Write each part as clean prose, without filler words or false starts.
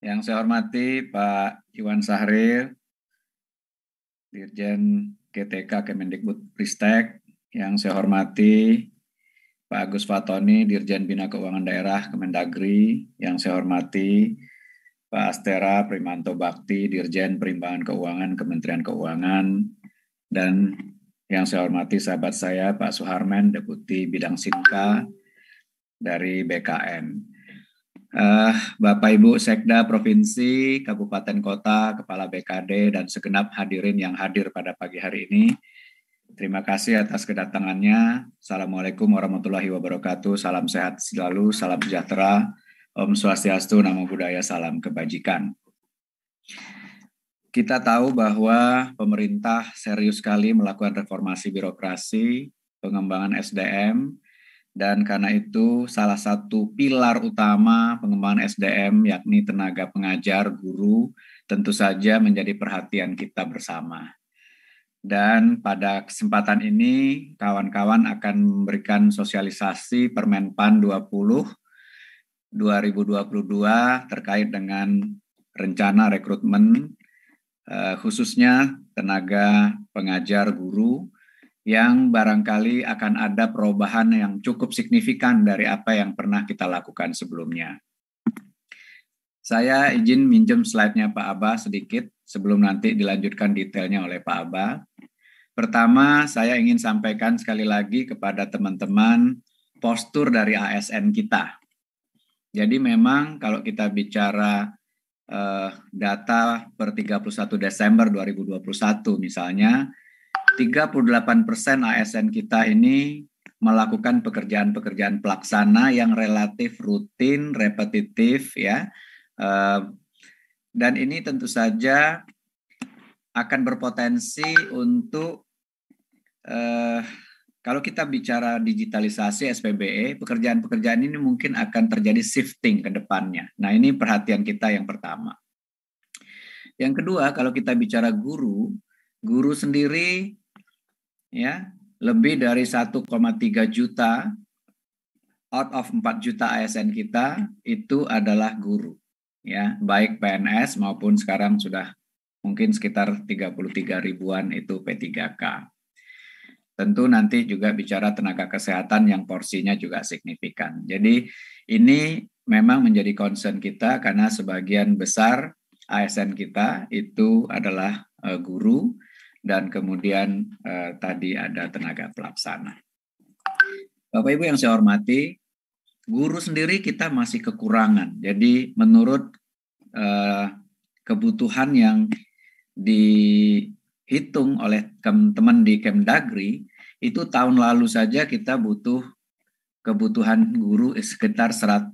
Yang saya hormati Pak Iwan Sahril, Dirjen GTK Kemendikbudristek. Yang saya hormati Pak Agus Fatoni, Dirjen Bina Keuangan Daerah Kemendagri. Yang saya hormati Pak Astera Primanto Bakti, Dirjen Perimbangan Keuangan Kementerian Keuangan. Dan yang saya hormati sahabat saya Pak Suharmen, Deputi Bidang Sinka dari BKN. Bapak Ibu Sekda Provinsi, Kabupaten Kota, Kepala BKD, dan segenap hadirin yang hadir pada pagi hari ini. Terima kasih atas kedatangannya. Assalamualaikum warahmatullahi wabarakatuh. Salam sehat selalu, salam sejahtera. Om Swastiastu, Namo Buddhaya, salam kebajikan. Kita tahu bahwa pemerintah serius sekali melakukan reformasi birokrasi, pengembangan SDM, dan karena itu salah satu pilar utama pengembangan SDM yakni tenaga pengajar, guru, tentu saja menjadi perhatian kita bersama. Dan pada kesempatan ini kawan-kawan akan memberikan sosialisasi Permenpan 20 2022 terkait dengan rencana rekrutmen khususnya tenaga pengajar guru yang barangkali akan ada perubahan yang cukup signifikan dari apa yang pernah kita lakukan sebelumnya. Saya izin minjem slide-nya Pak Aba sedikit sebelum nanti dilanjutkan detailnya oleh Pak Aba. Pertama, saya ingin sampaikan sekali lagi kepada teman-teman postur dari ASN kita. Jadi memang kalau kita bicara data per 31 Desember 2021 misalnya, 38% ASN kita ini melakukan pekerjaan-pekerjaan pelaksana yang relatif rutin, repetitif ya. Dan ini tentu saja akan berpotensi untuk kalau kita bicara digitalisasi SPBE, pekerjaan-pekerjaan ini mungkin akan terjadi shifting ke depannya. Nah, ini perhatian kita yang pertama. Yang kedua, kalau kita bicara guru sendiri ya, lebih dari 1,3 juta out of 4 juta ASN kita itu adalah guru ya, baik PNS maupun sekarang sudah mungkin sekitar 33 ribuan itu P3K. Tentu nanti juga bicara tenaga kesehatan yang porsinya juga signifikan. Jadi ini memang menjadi concern kita karena sebagian besar ASN kita itu adalah guru dan kemudian tadi ada tenaga pelaksana. Bapak Ibu yang saya hormati, guru sendiri kita masih kekurangan. Jadi menurut kebutuhan yang dihitung oleh teman-teman di Kemdagri, itu tahun lalu saja kita butuh kebutuhan guru sekitar 1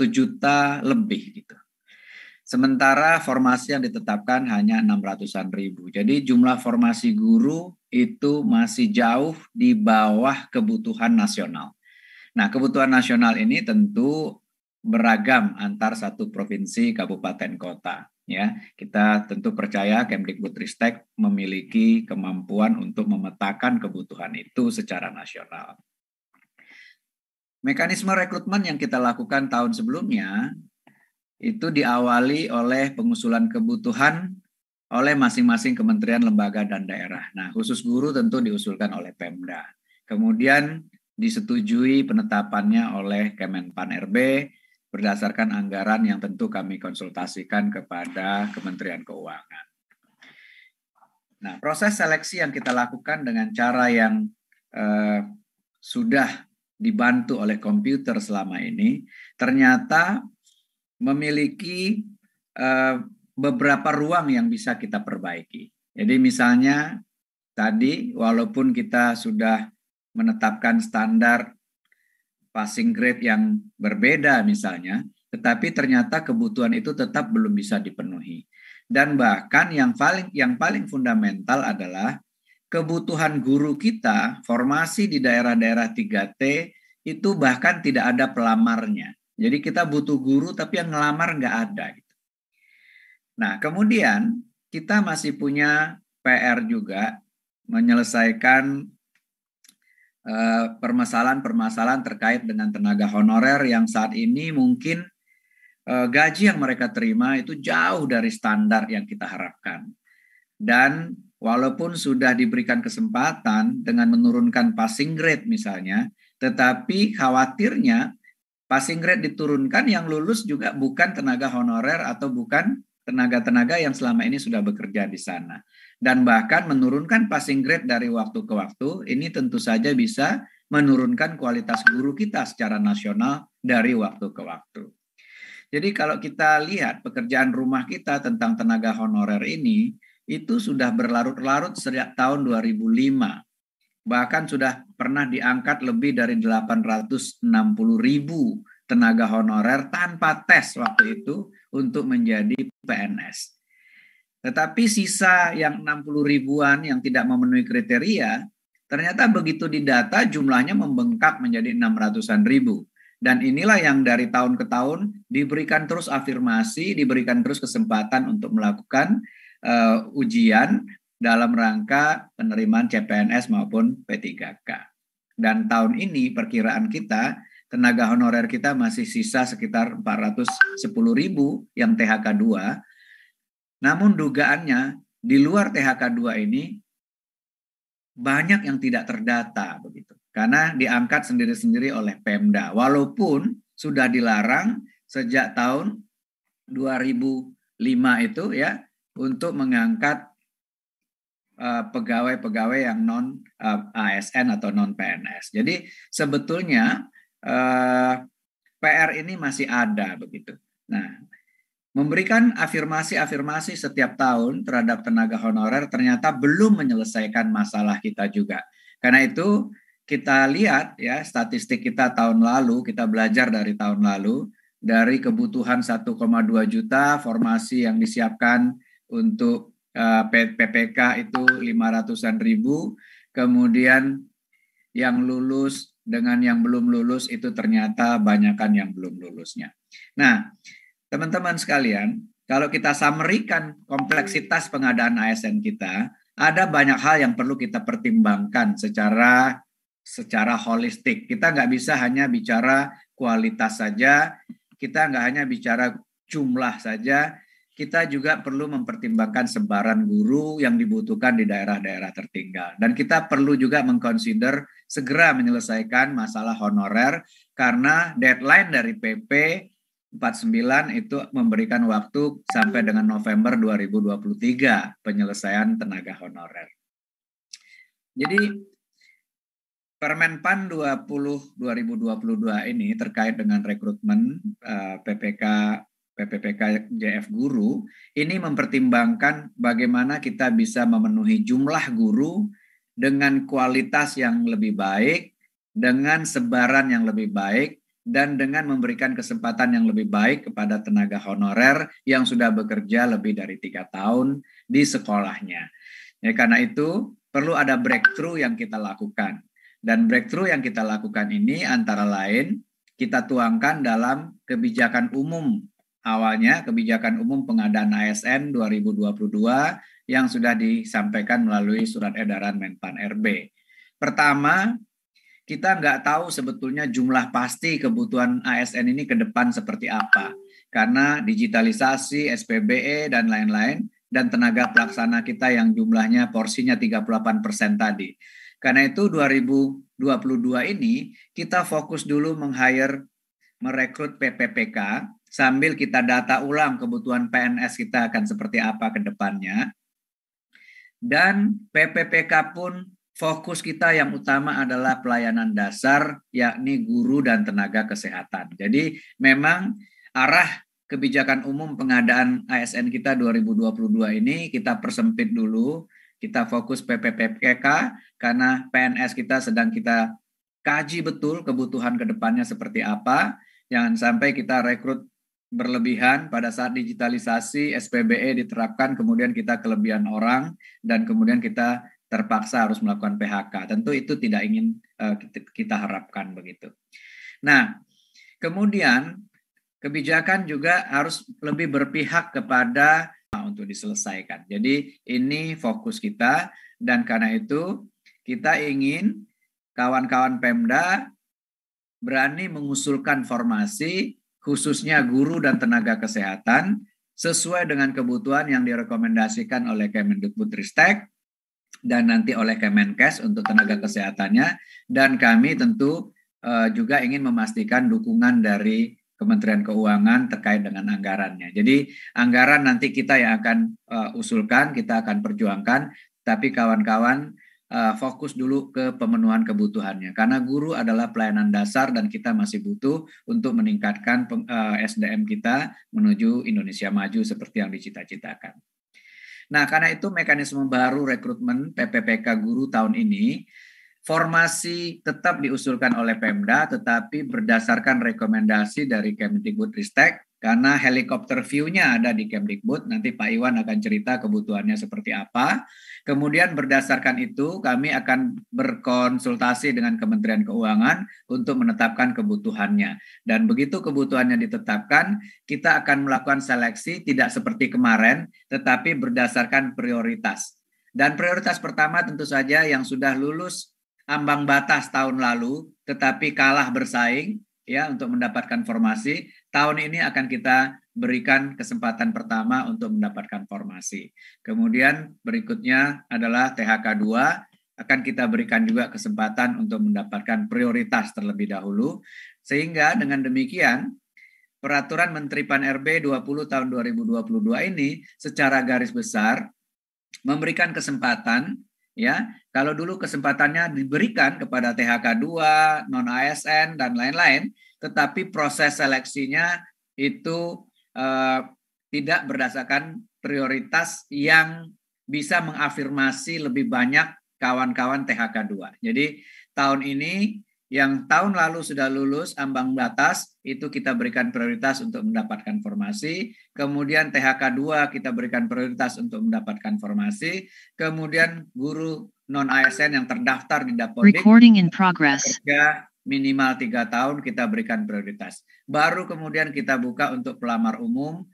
juta lebih gitu. Sementara formasi yang ditetapkan hanya 600-an ribu. Jadi jumlah formasi guru itu masih jauh di bawah kebutuhan nasional. Nah, kebutuhan nasional ini tentu beragam antar satu provinsi, kabupaten, kota. Ya, kita tentu percaya Kemdikbudristek memiliki kemampuan untuk memetakan kebutuhan itu secara nasional. Mekanisme rekrutmen yang kita lakukan tahun sebelumnya itu diawali oleh pengusulan kebutuhan oleh masing-masing kementerian, lembaga, dan daerah. Nah, khusus guru tentu diusulkan oleh Pemda. Kemudian disetujui penetapannya oleh Kemenpan RB berdasarkan anggaran yang tentu kami konsultasikan kepada Kementerian Keuangan. Nah, proses seleksi yang kita lakukan dengan cara yang sudah dibantu oleh komputer selama ini, ternyata memiliki beberapa ruang yang bisa kita perbaiki. Jadi misalnya tadi walaupun kita sudah menetapkan standar passing grade yang berbeda misalnya, tetapi ternyata kebutuhan itu tetap belum bisa dipenuhi. Dan bahkan yang paling fundamental adalah kebutuhan guru kita, formasi di daerah-daerah 3T itu bahkan tidak ada pelamarnya. Jadi kita butuh guru tapi yang ngelamar nggak ada. Nah, kemudian kita masih punya PR juga menyelesaikan permasalahan-permasalahan terkait dengan tenaga honorer yang saat ini mungkin gaji yang mereka terima itu jauh dari standar yang kita harapkan. Dan walaupun sudah diberikan kesempatan dengan menurunkan passing grade misalnya, tetapi khawatirnya passing grade diturunkan yang lulus juga bukan tenaga honorer atau bukan tenaga-tenaga yang selama ini sudah bekerja di sana. Dan bahkan menurunkan passing grade dari waktu ke waktu, ini tentu saja bisa menurunkan kualitas guru kita secara nasional dari waktu ke waktu. Jadi kalau kita lihat pekerjaan rumah kita tentang tenaga honorer ini, itu sudah berlarut-larut sejak tahun 2005. Bahkan sudah pernah diangkat lebih dari 860.000 tenaga honorer tanpa tes waktu itu untuk menjadi PNS. Tetapi sisa yang 60 ribuan yang tidak memenuhi kriteria, ternyata begitu didata jumlahnya membengkak menjadi 600-an ribu. Dan inilah yang dari tahun ke tahun diberikan terus afirmasi, diberikan terus kesempatan untuk melakukan ujian dalam rangka penerimaan CPNS maupun P3K. Dan tahun ini perkiraan kita, tenaga honorer kita masih sisa sekitar 410.000 yang THK 2. Namun dugaannya di luar THK 2 ini banyak yang tidak terdata begitu. Karena diangkat sendiri-sendiri oleh Pemda. Walaupun sudah dilarang sejak tahun 2005 itu ya untuk mengangkat pegawai-pegawai yang non ASN atau non PNS. Jadi sebetulnya PR ini masih ada begitu. Nah, memberikan afirmasi-afirmasi setiap tahun terhadap tenaga honorer ternyata belum menyelesaikan masalah kita juga. Karena itu kita lihat ya statistik kita tahun lalu, kita belajar dari tahun lalu, dari kebutuhan 1,2 juta formasi yang disiapkan untuk PPK itu 500-an ribu, kemudian yang lulus dengan yang belum lulus itu ternyata banyakan yang belum lulusnya. Nah, teman-teman sekalian, kalau kita summary-kan kompleksitas pengadaan ASN kita, ada banyak hal yang perlu kita pertimbangkan secara holistik. Kita nggak bisa hanya bicara kualitas saja, kita nggak hanya bicara jumlah saja, kita juga perlu mempertimbangkan sebaran guru yang dibutuhkan di daerah-daerah tertinggal. Dan kita perlu juga mengconsider segera menyelesaikan masalah honorer karena deadline dari PP 49 itu memberikan waktu sampai dengan November 2023 penyelesaian tenaga honorer. Jadi Permenpan 20 2022 ini terkait dengan rekrutmen PPPK JF Guru ini mempertimbangkan bagaimana kita bisa memenuhi jumlah guru dengan kualitas yang lebih baik, dengan sebaran yang lebih baik, dan dengan memberikan kesempatan yang lebih baik kepada tenaga honorer yang sudah bekerja lebih dari 3 tahun di sekolahnya. Ya, karena itu perlu ada breakthrough yang kita lakukan. Dan breakthrough yang kita lakukan ini antara lain kita tuangkan dalam kebijakan umum. Awalnya kebijakan umum pengadaan ASN 2022 yang sudah disampaikan melalui surat edaran Menpan RB. Pertama, kita nggak tahu sebetulnya jumlah pasti kebutuhan ASN ini ke depan seperti apa. Karena digitalisasi, SPBE, dan lain-lain, dan tenaga pelaksana kita yang jumlahnya porsinya 38% tadi. Karena itu 2022 ini kita fokus dulu merekrut PPPK sambil kita data ulang kebutuhan PNS kita akan seperti apa ke depannya. Dan PPPK pun fokus kita yang utama adalah pelayanan dasar yakni guru dan tenaga kesehatan. Jadi memang arah kebijakan umum pengadaan ASN kita 2022 ini kita persempit dulu. Kita fokus PPPK karena PNS kita sedang kita kaji betul kebutuhan ke depannya seperti apa. Jangan sampai kita rekrut berlebihan pada saat digitalisasi SPBE diterapkan, kemudian kita kelebihan orang dan kemudian kita terpaksa harus melakukan PHK. Tentu itu tidak ingin kita harapkan begitu. Nah, kemudian kebijakan juga harus lebih berpihak kepada untuk diselesaikan. Jadi ini fokus kita dan karena itu kita ingin kawan-kawan Pemda berani mengusulkan formasi khususnya guru dan tenaga kesehatan, sesuai dengan kebutuhan yang direkomendasikan oleh Kemendikbudristek dan nanti oleh Kemenkes untuk tenaga kesehatannya, dan kami tentu juga ingin memastikan dukungan dari Kementerian Keuangan terkait dengan anggarannya. Jadi anggaran nanti kita yang akan usulkan, kita akan perjuangkan, tapi kawan-kawan fokus dulu ke pemenuhan kebutuhannya. Karena guru adalah pelayanan dasar dan kita masih butuh untuk meningkatkan SDM kita menuju Indonesia maju seperti yang dicita-citakan. Nah, karena itu mekanisme baru rekrutmen PPPK guru tahun ini, formasi tetap diusulkan oleh Pemda, tetapi berdasarkan rekomendasi dari Kemendikbudristek, karena helikopter view-nya ada di Kemdikbud, nanti Pak Iwan akan cerita kebutuhannya seperti apa. Kemudian berdasarkan itu, kami akan berkonsultasi dengan Kementerian Keuangan untuk menetapkan kebutuhannya. Dan begitu kebutuhannya ditetapkan, kita akan melakukan seleksi tidak seperti kemarin, tetapi berdasarkan prioritas. Dan prioritas pertama tentu saja yang sudah lulus ambang batas tahun lalu, tetapi kalah bersaing ya untuk mendapatkan formasi. Tahun ini akan kita berikan kesempatan pertama untuk mendapatkan formasi. Kemudian berikutnya adalah THK 2, akan kita berikan juga kesempatan untuk mendapatkan prioritas terlebih dahulu. Sehingga dengan demikian, Peraturan Menteri Pan-RB 20 tahun 2022 ini secara garis besar memberikan kesempatan, ya, kalau dulu kesempatannya diberikan kepada THK 2, non-ASN, dan lain-lain, tetapi proses seleksinya itu tidak berdasarkan prioritas yang bisa mengafirmasi lebih banyak kawan-kawan THK 2. Jadi tahun ini yang tahun lalu sudah lulus ambang batas, itu kita berikan prioritas untuk mendapatkan formasi. Kemudian THK 2 kita berikan prioritas untuk mendapatkan formasi. Kemudian guru non-ASN yang terdaftar di Dapodik, kerja minimal 3 tahun kita berikan prioritas. Baru kemudian kita buka untuk pelamar umum,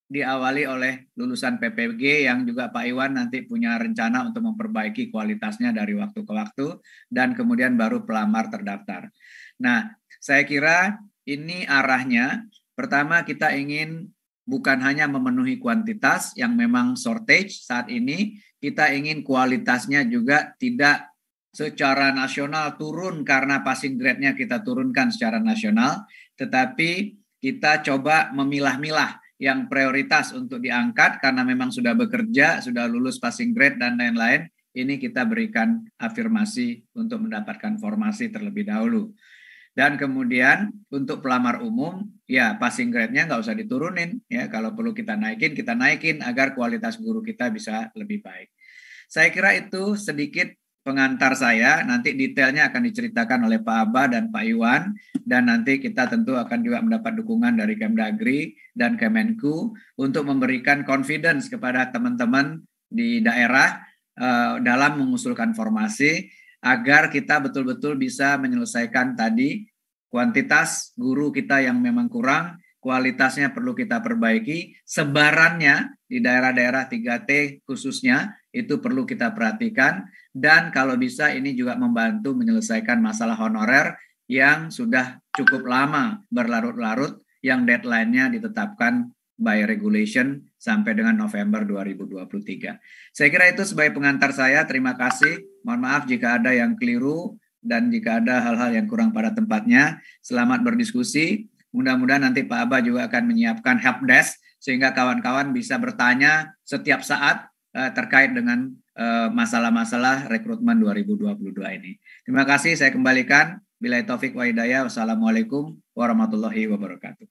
diawali oleh lulusan PPG yang juga Pak Iwan nanti punya rencana untuk memperbaiki kualitasnya dari waktu ke waktu, dan kemudian baru pelamar terdaftar. Nah, saya kira ini arahnya. Pertama, kita ingin bukan hanya memenuhi kuantitas yang memang shortage saat ini, kita ingin kualitasnya juga tidak secara nasional turun karena passing grade-nya kita turunkan secara nasional, tetapi kita coba memilah-milah yang prioritas untuk diangkat karena memang sudah bekerja, sudah lulus passing grade dan lain-lain, ini kita berikan afirmasi untuk mendapatkan formasi terlebih dahulu. Dan kemudian untuk pelamar umum, ya passing grade-nya nggak usah diturunin, ya kalau perlu kita naikin agar kualitas guru kita bisa lebih baik. Saya kira itu sedikit pengantar saya, nanti detailnya akan diceritakan oleh Pak Aba dan Pak Iwan, dan nanti kita tentu akan juga mendapat dukungan dari Kemdagri dan Kemenku untuk memberikan confidence kepada teman-teman di daerah dalam mengusulkan formasi, agar kita betul-betul bisa menyelesaikan tadi kuantitas guru kita yang memang kurang, kualitasnya perlu kita perbaiki, sebarannya di daerah-daerah 3T khususnya itu perlu kita perhatikan, dan kalau bisa ini juga membantu menyelesaikan masalah honorer yang sudah cukup lama berlarut-larut, yang deadline-nya ditetapkan by regulation sampai dengan November 2023. Saya kira itu sebagai pengantar saya. Terima kasih. Mohon maaf jika ada yang keliru dan jika ada hal-hal yang kurang pada tempatnya. Selamat berdiskusi. Mudah-mudahan nanti Pak Aba juga akan menyiapkan helpdesk sehingga kawan-kawan bisa bertanya setiap saat terkait dengan masalah-masalah rekrutmen 2022 ini. Terima kasih, saya kembalikan. Billahi taufik wa hidayah. Wassalamualaikum warahmatullahi wabarakatuh.